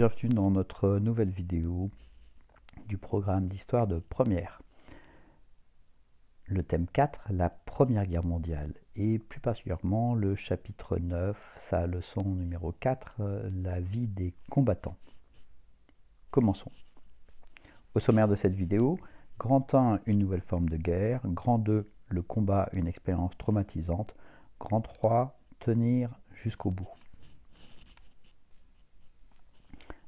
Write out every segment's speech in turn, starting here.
bienvenue dans notre nouvelle vidéo du programme d'histoire de première. Le thème 4, la Première Guerre mondiale, et plus particulièrement le chapitre 9, sa leçon numéro 4, la vie des combattants. Commençons. Au sommaire de cette vidéo, grand 1, une nouvelle forme de guerre, grand 2, le combat, une expérience traumatisante, grand 3, tenir jusqu'au bout.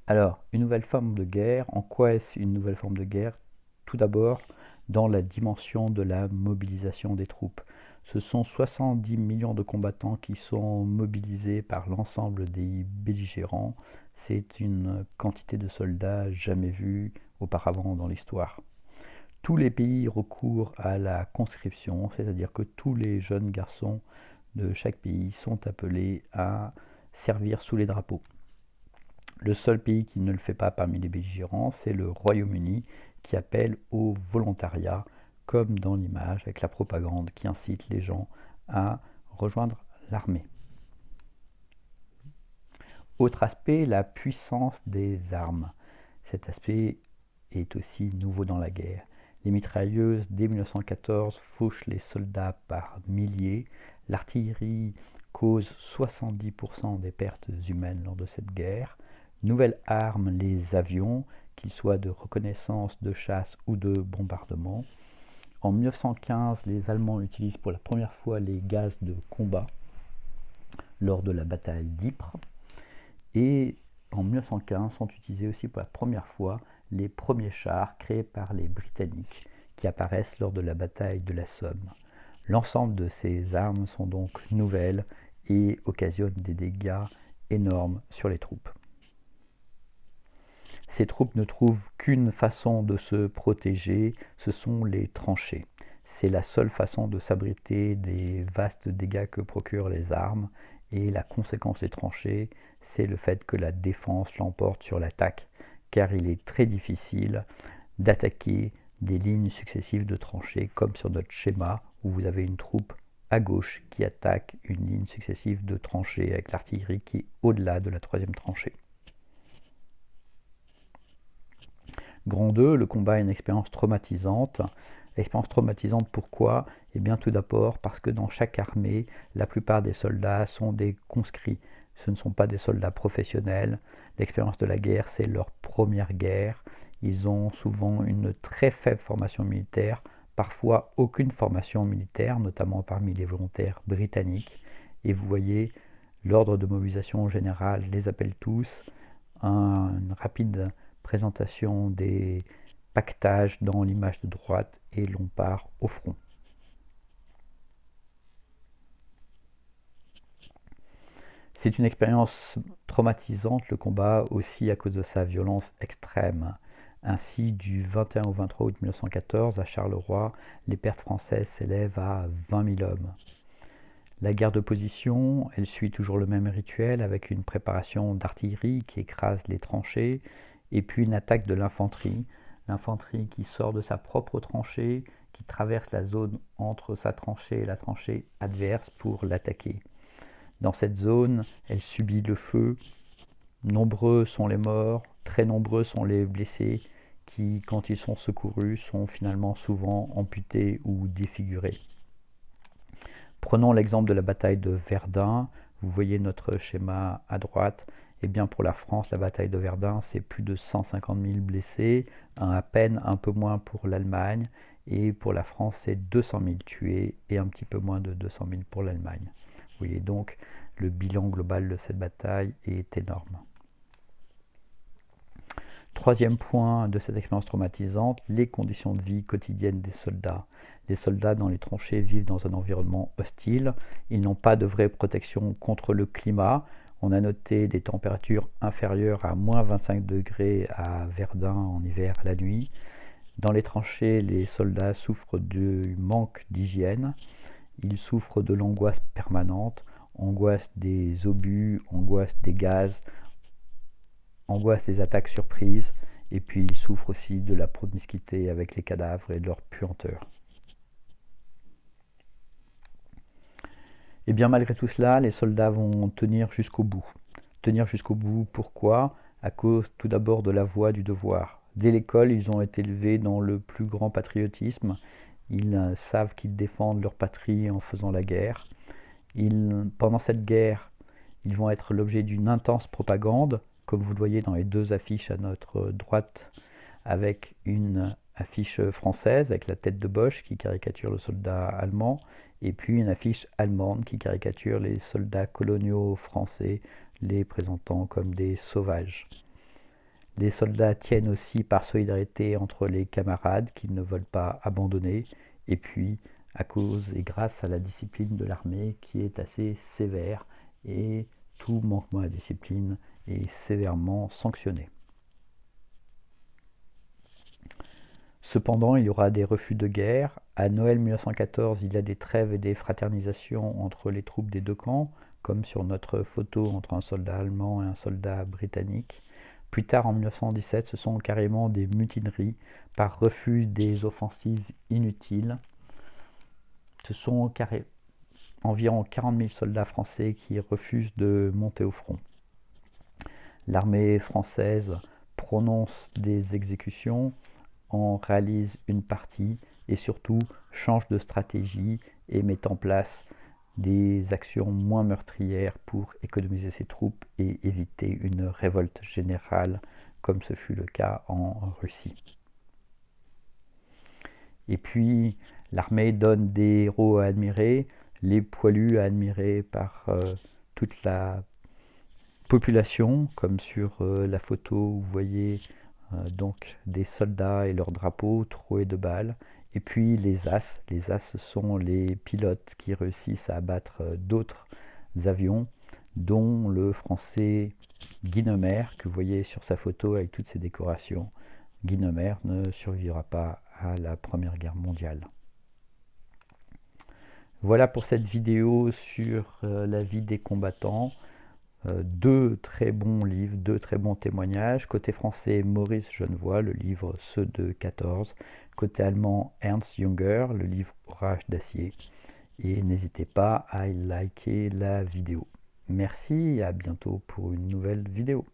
Alors, une nouvelle forme de guerre, en quoi est-ce une nouvelle forme de guerre? Tout d'abord, dans la dimension de la mobilisation des troupes. Ce sont 70 millions de combattants qui sont mobilisés par l'ensemble des belligérants. C'est une quantité de soldats jamais vue auparavant dans l'histoire. Tous les pays recourent à la conscription, c'est-à-dire que tous les jeunes garçons de chaque pays sont appelés à servir sous les drapeaux. Le seul pays qui ne le fait pas parmi les belligérants, c'est le Royaume-Uni, qui appelle au volontariat, comme dans l'image, avec la propagande qui incite les gens à rejoindre l'armée. Autre aspect, la puissance des armes. Cet aspect est aussi nouveau dans la guerre. Les mitrailleuses, dès 1914, fauchent les soldats par milliers. L'artillerie cause 70% des pertes humaines lors de cette guerre. Nouvelle arme, les avions, qu'ils soient de reconnaissance, de chasse ou de bombardement. En 1915, les Allemands utilisent pour la première fois les gaz de combat lors de la bataille d'Ypres. Et en 1915 sont utilisés aussi pour la première fois les premiers chars créés par les Britanniques qui apparaissent lors de la bataille de la Somme. L'ensemble de ces armes sont donc nouvelles et occasionnent des dégâts énormes sur les troupes. Ces troupes ne trouvent qu'une façon de se protéger, ce sont les tranchées. C'est la seule façon de s'abriter des vastes dégâts que procurent les armes, et la conséquence des tranchées, c'est le fait que la défense l'emporte sur l'attaque, car il est très difficile d'attaquer des lignes successives de tranchées, comme sur notre schéma, où vous avez une troupe à gauche qui attaque une ligne successive de tranchées avec l'artillerie qui est au-delà de la troisième tranchée. Grand 2, le combat est une expérience traumatisante. Expérience traumatisante, pourquoi? Eh bien, tout d'abord parce que dans chaque armée, la plupart des soldats sont des conscrits. Ce ne sont pas des soldats professionnels. L'expérience de la guerre, c'est leur première guerre. Ils ont souvent une très faible formation militaire, parfois aucune formation militaire, notamment parmi les volontaires britanniques. Et vous voyez, l'ordre de mobilisation générale les appelle tous. Une rapide présentation des pactages dans l'image de droite et l'on part au front. C'est une expérience traumatisante, le combat, aussi à cause de sa violence extrême. Ainsi, du 21 au 23 août 1914, à Charleroi, les pertes françaises s'élèvent à 20 000 hommes. La guerre de position, elle suit toujours le même rituel avec une préparation d'artillerie qui écrase les tranchées et puis une attaque de l'infanterie. L'infanterie qui sort de sa propre tranchée, qui traverse la zone entre sa tranchée et la tranchée adverse pour l'attaquer. Dans cette zone, elle subit le feu. Nombreux sont les morts, très nombreux sont les blessés qui, quand ils sont secourus, sont finalement souvent amputés ou défigurés. Prenons l'exemple de la bataille de Verdun. Vous voyez notre schéma à droite. Eh bien, pour la France, la bataille de Verdun, c'est plus de 150 000 blessés, à peine un peu moins pour l'Allemagne. Et pour la France, c'est 200 000 tués et un petit peu moins de 200 000 pour l'Allemagne. Vous voyez donc, le bilan global de cette bataille est énorme. Troisième point de cette expérience traumatisante, les conditions de vie quotidiennes des soldats. Les soldats dans les tranchées vivent dans un environnement hostile. Ils n'ont pas de vraie protection contre le climat. On a noté des températures inférieures à moins 25 degrés à Verdun en hiver la nuit. Dans les tranchées, les soldats souffrent du manque d'hygiène. Ils souffrent de l'angoisse permanente, angoisse des obus, angoisse des gaz, angoisse des attaques surprises, et puis ils souffrent aussi de la promiscuité avec les cadavres et de leur puanteur. Et bien malgré tout cela, les soldats vont tenir jusqu'au bout. Tenir jusqu'au bout, pourquoi? à cause tout d'abord de la voie du devoir. Dès l'école, ils ont été élevés dans le plus grand patriotisme. Ils savent qu'ils défendent leur patrie en faisant la guerre. Pendant cette guerre, ils vont être l'objet d'une intense propagande, comme vous le voyez dans les deux affiches à notre droite, avec une affiche française avec la tête de Bosch qui caricature le soldat allemand, et puis une affiche allemande qui caricature les soldats coloniaux français, les présentant comme des sauvages. Les soldats tiennent aussi par solidarité entre les camarades qu'ils ne veulent pas abandonner, et puis à cause et grâce à la discipline de l'armée qui est assez sévère, et tout manquement à la discipline est sévèrement sanctionné. Cependant, il y aura des refus de guerre. À Noël 1914, il y a des trêves et des fraternisations entre les troupes des deux camps, comme sur notre photo entre un soldat allemand et un soldat britannique. Plus tard, en 1917, ce sont carrément des mutineries par refus des offensives inutiles. Ce sont environ 40 000 soldats français qui refusent de monter au front. L'armée française prononce des exécutions, en réalise une partie et surtout change de stratégie et met en place des actions moins meurtrières pour économiser ses troupes et éviter une révolte générale comme ce fut le cas en Russie. Et puis l'armée donne des héros à admirer, les poilus à admirer par toute la population, comme sur la photo où vous voyez donc des soldats et leurs drapeaux troués de balles, et puis les As. Les As, ce sont les pilotes qui réussissent à abattre d'autres avions, dont le français Guynemer, que vous voyez sur sa photo avec toutes ses décorations. Guynemer ne survivra pas à la Première Guerre mondiale. Voilà pour cette vidéo sur la vie des combattants. Deux très bons livres, deux très bons témoignages. Côté français, Maurice Genevoix, le livre Ceux de 14. Côté allemand, Ernst Junger, le livre Orage d'acier. Et n'hésitez pas à liker la vidéo. Merci et à bientôt pour une nouvelle vidéo.